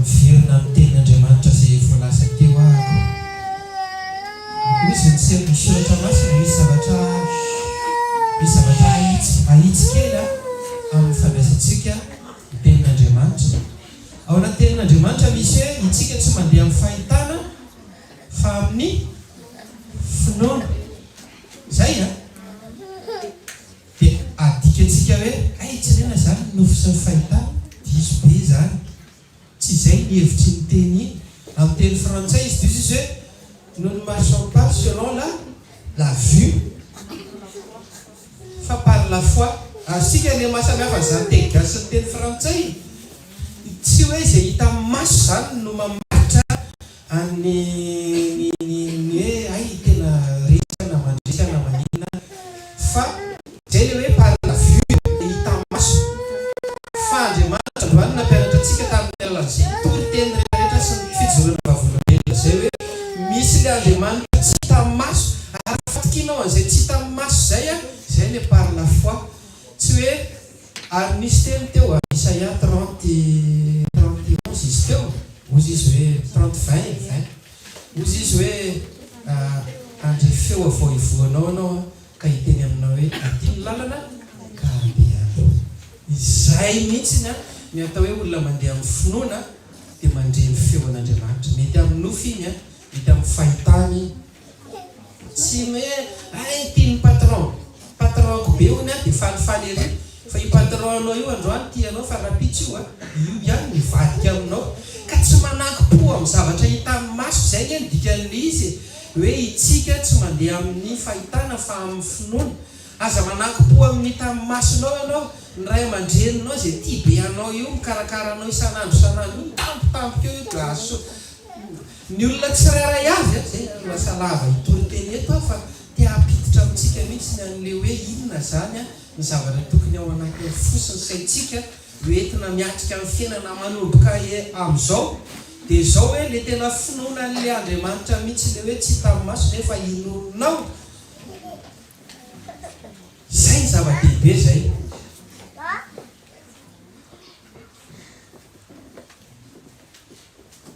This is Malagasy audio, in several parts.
verina amin'ny tenin'Andriamanitra izay voalaza teo ahako. Misy misoratra masina misy zavatra ahitsy kely amin'ny fandraisantsika ny tenin'Andriamanitra. Ao anaty tenin'Andriamanitra misy hoe itsika tsy mandeha amin'ny fahitana fa amin'ny finoana. Zay dia adikatsika hoe tsy nena zany nofo sy ny fahitana diso be zany. Tsy zay ny hevitry ny teny iny. Amin'ny teny frantsay izy diso hoe nous ne marchons pas selon la vue fa par la foi. Sika ny mahasamihafa zany teny gasy sy ny teny frantsay. Tsy hoe izay hita amin'ny maso zany no mamaritra ny hoe tena resaka na mandresaka na manina, fa zay le hoe par la vue hita amin'ny maso. Fa Andriamanitra androany nampianatra antsika tamin'ny alalan'izay tory teny rehetra sy ny fijoroana vavolombelona zay hoe misy le Andriamanitra tsy hita amin'ny maso ary fatokinao an'izay tsy hita amin'ny maso zay zay le par la foi. Tsy hoe ary nisy teny teo Isaia 30:11 izy teo, ozy izy hoe 30:20 ozy izy hoe andre feo avao ivoanao anao ka hiteny aminao hoe adiny lalana ka andeha. Izay mihitsy ny atao hoe olona mandeha amin'ny finoana dia mandre ny feon'Andriamanitra. Mety amin'ny nofo iny mety amin'ny fahitany. Tsy hoe tiany patronako be ony dia falifaly ery. Fa i patron anao io androany tianao fa rapitsy io ihany mivadika aminao ka tsy mananky-po amin'ny zavatra hita amin'ny maso. Zay ny dikan'ilay izy hoe itsika tsy mandeha amin'ny fahitana fa amin'ny finoana. Aza mananky-po amin'ny hita amin'ny masonao ianao, ny ray aman-dreninao zay tia be anao io mikarakara anao isan'andro mitampotampoka eo gaso. Ny olona tsirairay azy zay lasa lava itory teny eto fa tia hampiditra amintsika mihitsy an'le hoe inona zany ny zavatra tokony ao anaty fosiny saintsika hoentina miatrika amin'ny fiainana manomboka amin'izao. Dia zao hoe le tena finoana an'le Andriamanitra mihitsy le hoe tsy hita amin'ny maso nefa inoninao. Zay ny zava-dehibe zay.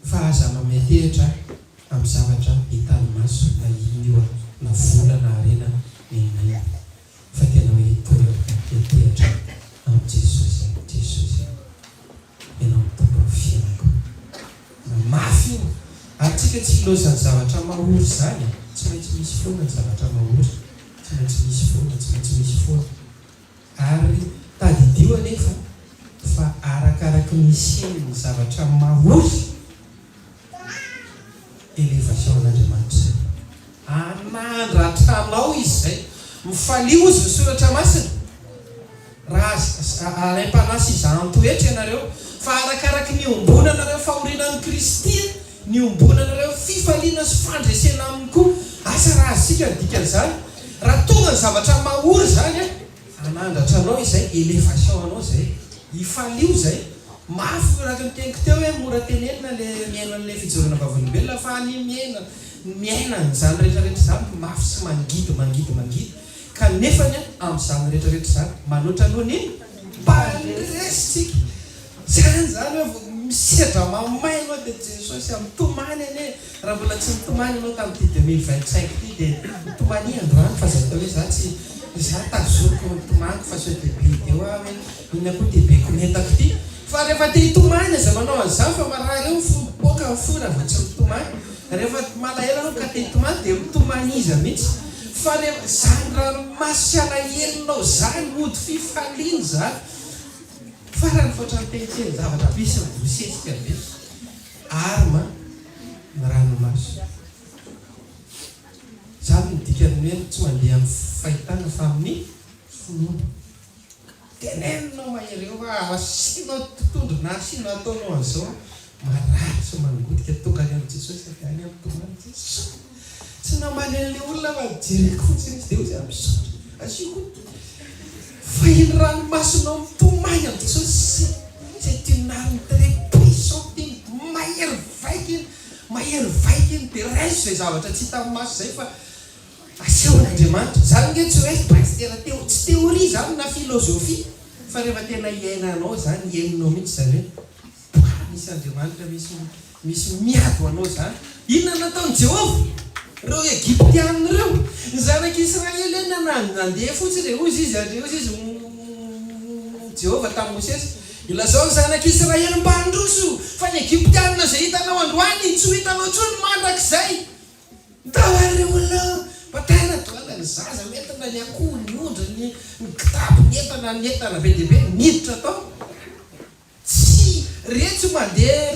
Fa aza mametehitra amin'ny zavatra hita amin'ny maso na ino na vola na harena na fa tena hoe hitehitra amin'ny Jesosy ianao mitombo amin'ny fiainako na mafy iny. Ary tsika tsy ilozany zavatra mahory zany, tsy maintsy misy foana ny zavatra mahory, tsy maintsy misy foana. Ary tadidio anefa fa arakaraky misy ny zavatra mahory elevation-n'Andriamanitra anandratranao izy zay mifalio izy misoratra masina. Raha Alain Panasy izantoetra ianareo fa arakaraky ny ombonanareo fahorinan'ny Kristy, ny ombonanareo fifaliana sy fandresena aminy koa. Asa raha asika dikan'izany raha tonga ny zavatra mahory zany anandratranao izay elevation anao zay ifalio zay. Mafy raha nyteniko teo hoe mora tenenina le miaina an'le fijoroana vavolombelona fa ny miaina n'izany rehetrarehetra zany mafy sy mangidy kanefany amin'izany rehetrarehetra zany manoatra noho ny mpandresitsika. Zany hoe misedra mamay anao dia Jesosy mitomany ane. Raha mbola tsy mitomany anao tamin'ity 2025 ty dia mitomany androany fa zay tao hoe za tsy za tazoriko mitomany fa sao dehibe deo hoe iny akoa dehibeko mentako ty. Fa rehefa te hitomany aza manao an'izany fa marary eo mifoboka mifona vao tsy mitomany. Rehefa malahelo anao ka te hitomany dia mitomany izy mihitsy. Fa rehefa zany ranomasy sy alahelinao zany mody fifaliana zany farany foatra ny tenitseny zavatra misy ny bosesika be arma ny ranomasy. Zany ny dikany hoe tsy mandeha amin'ny fahitana fa amin'ny finoana. Teneninao mahereo asinao tontondro na asinao ataonao an'izao marary sy mangodika tonga any amin'ny Jesosy any amin'ny tomany Jesosy. Tsy namanen'le olona fa jereko fotsiny izy dia ozy amin'izao asiko fa iny ranomasonao mitomany amin'ny Jesosy. C'est une arme très puissante mahery vaika dia raiso zay zavatra tsy hita amin'ny maso zay fa asehon'Andriamanitra. Zany nge tsy hoe pastera tsy teoria zany na filozofia fa rehefa tena iainanao zany iainanao mihitsy zany hoe misy andriamanitra misy miado anao zany. Inona nataony Jehova? Reo Egyptianina reo, ny zanak'Israely eny nandeha fotsiny ozy izy Jehova tamin'ny Mosesy. Ilazao ny zanak'Israely mba handroso fa ny Egyptianina izay hitanao androany tsy ho hitanao tsony mandrakizay. Tawary olona patana toana ny zaza metana ny akoho ny ondra ny kitapo nyentana be dia be miditra tao. Tsy retsy mandeha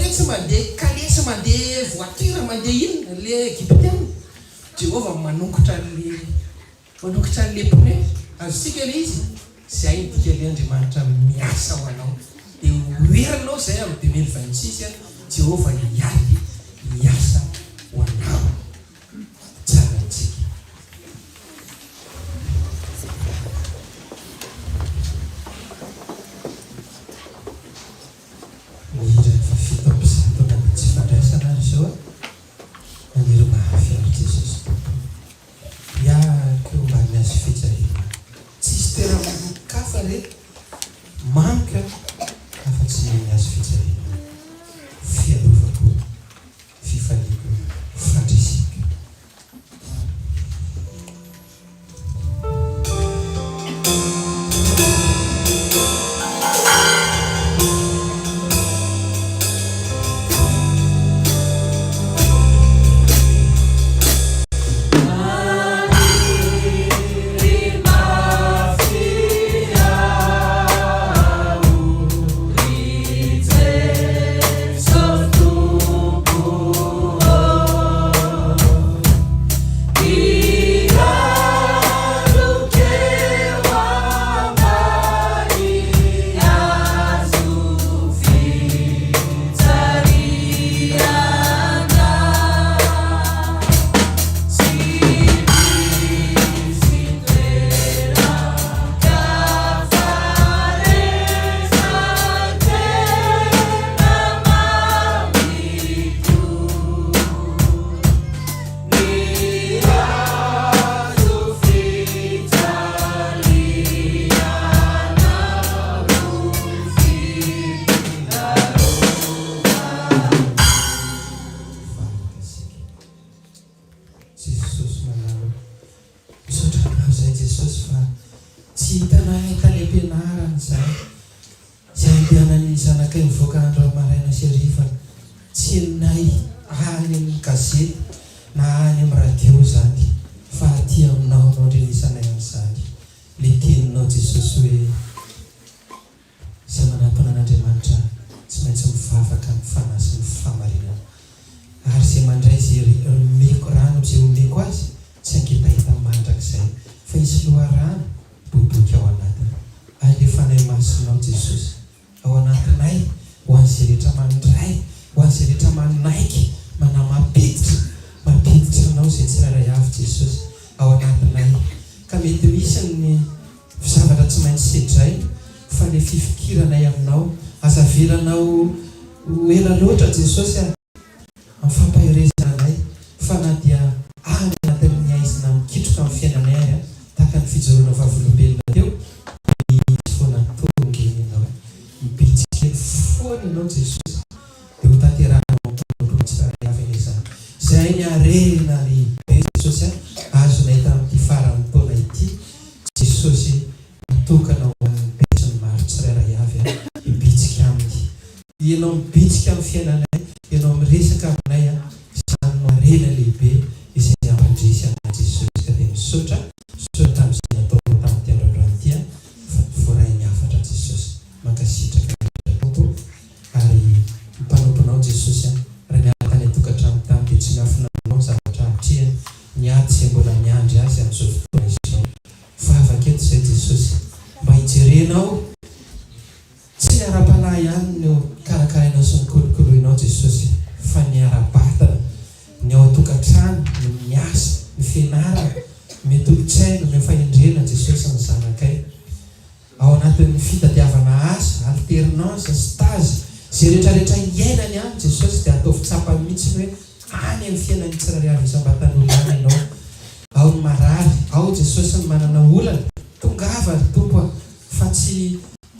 kalesy mandeha voiture mandeha inona le Egyptianina. Jehova manokitra an'le pneu. Azontsika le izy zay dika le Andriamanitra miasa ho anao. Dia hoerinao zay amin'ny 2026 Jehova hiady miasa ho anao. Tsara antsika. Mihira fa fito amby zato na tsy fandraisana zao anireo mahafiary Jesosy tompo. Iako mba miazo fijaliana. Tsisy toerana kafa re manka afa-tsy miazo fijaliana. Fiarovako, fifaliako, fandrisika.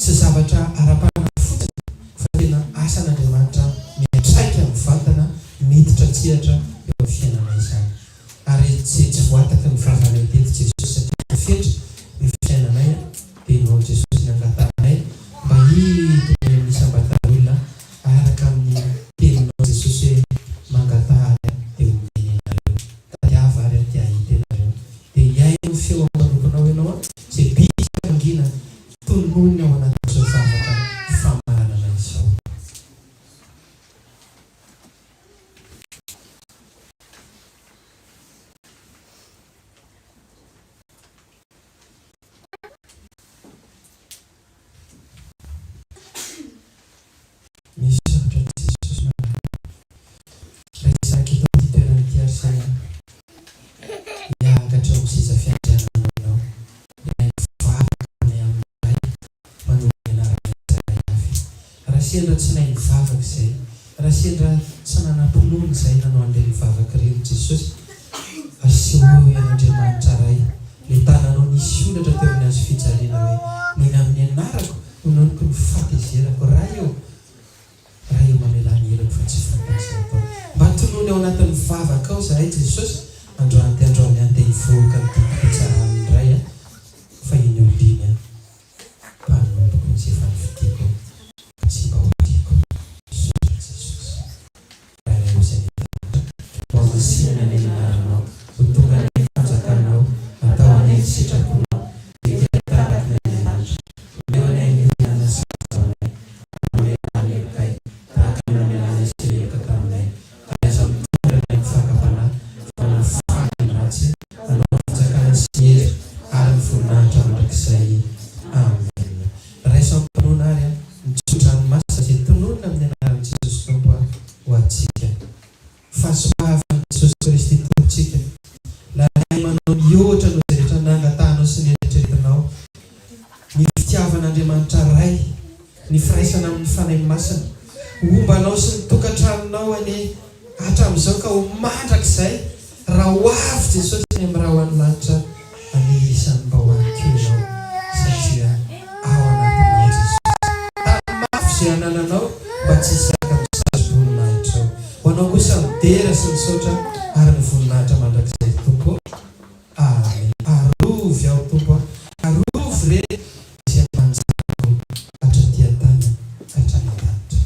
Tsy zavatra arapana fotsiny fa tena asan'Andriamanitra mampatsiatra eo fiainana izany. Ary tsy voataka ny fahavalana teto Jesosy satria fetry ny fiainanay dia nao Jesosy nangatanay mba hiditra ny sambatan'olona araka amin'ny teninao Jesosy hoe mangatahary eo amin'inareo. Tadiava ary aty ahita ianareo. Dia iaino feo amanokonao ianao izay bika angina tonony ao anatin'izao vavaka famaranana izao. Misy zavatra Jesosy resaky eto amin'ny toerana ity ary saina hiakatra amin'ny seza fiandrianana ianao. Ilay mivavaka any amin'ilay manomana anarana izay avy. Raha sendra tsy nahay mivavaka izay, raha sendra tsy nanam-pinoana izay nanao an'ilay mivavaka ireny Jesosy, aseho ian'Andriamanitra ray ilay tananao nisy olatra teo amin'ny azo fijaliana hoe neny amin'ny anarako no nanoko ny fahatezerako raha eo mamelany helako fa tsy fantasy atao. Mba tonony ao anatin'ny mivavaka ao zahay Jesosy androany ante hivoaka ny timpitsarany indray fa iny oliny mpanomboko ny izay efa nividiko ka tsy mba hodiko sora Jesosy. Raha iray izay mba masinana ny anaranao ho tonga ny fanjakanao atao any sitraponao dia taraky ny Andriamanitra omeo any ain'olana sazaonay omeo any ekay tahaka ny mamelana izay ekaka aminay aiza mitondra ny mifakapana fa nafaky ny ratsy anao fanjakana sy hery ary ny voninahitra mandrakizay. Amen. Raisa ampanona ary mitsotra ny masa izay tononona amin'ny anaran'i Jesosy Tompo ho antsika. Fahasoavan'i Jesosy Kristy tompontsika lahay manao mihoatra no izay rehetra nangatanao sy ny eritreretinao. Ny fitiavan'Andriamanitra ray, ny firaisana amin'ny fanahy masina, ombanao sy ny tokantranonao any hatramin'izao ka ho mandrakizay raha ho avy Jesosy ny amin'ny raha ho any lanitra anirisany mba ho anko ianao satria ao anatinao Jesosy. Tany mafy izay anananao mba tsy hisaka misazy voninahitra ao. Ho anao kosa midera sy misaotra ary ny voninahitra mandrakizay Tompo. Amen. Arovy ao Tompo, arovy re izay manjako hatraty an-tany hatrany an-danitra.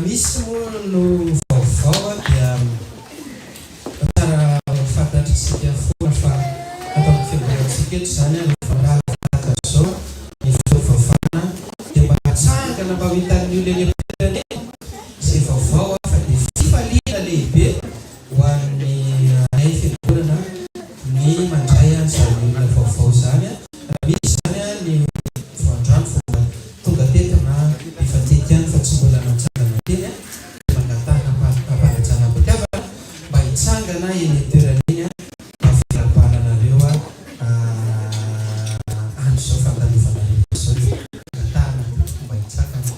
Misy moa no vaovao dia tsara fantatritsika foana fa atao amin'ny fiangonantsika eto izany rehefa zao ny fitaovavana dia mba hatsangana mba ho hitan'ny olona eny am-pirenena izay vaovao fa dia fifaliana lehibe ho an'ny anay fiangonana ny mandray an'izany olona vaovao izany. Raha misy izany ny voandrano fomba tonga teto na efa tetika ihany fa tsy mbola natsangana teny mangatana ampanajana am-pitiavana mba hitsangana eny toerana eny mba filaparanareo andro izao fandalovanareo izao mangatana mba hitsangana.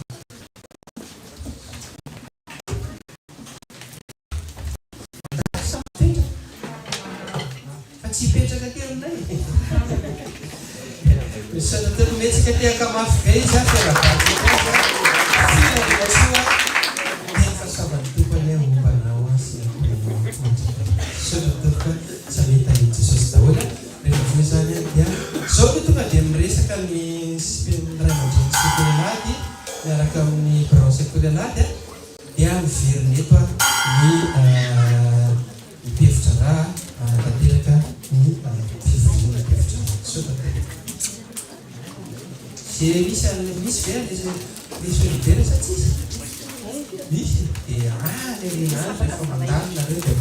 Fa tsy hipetraka ty aminay misana tena metsika tiaka mafy gay za fiarabady filasoa dia fahasavan'ny tompony mombanao sy Zay misy ve misy olivera sa tsisy? Misy. Dia le rehefa mandalo nareo dia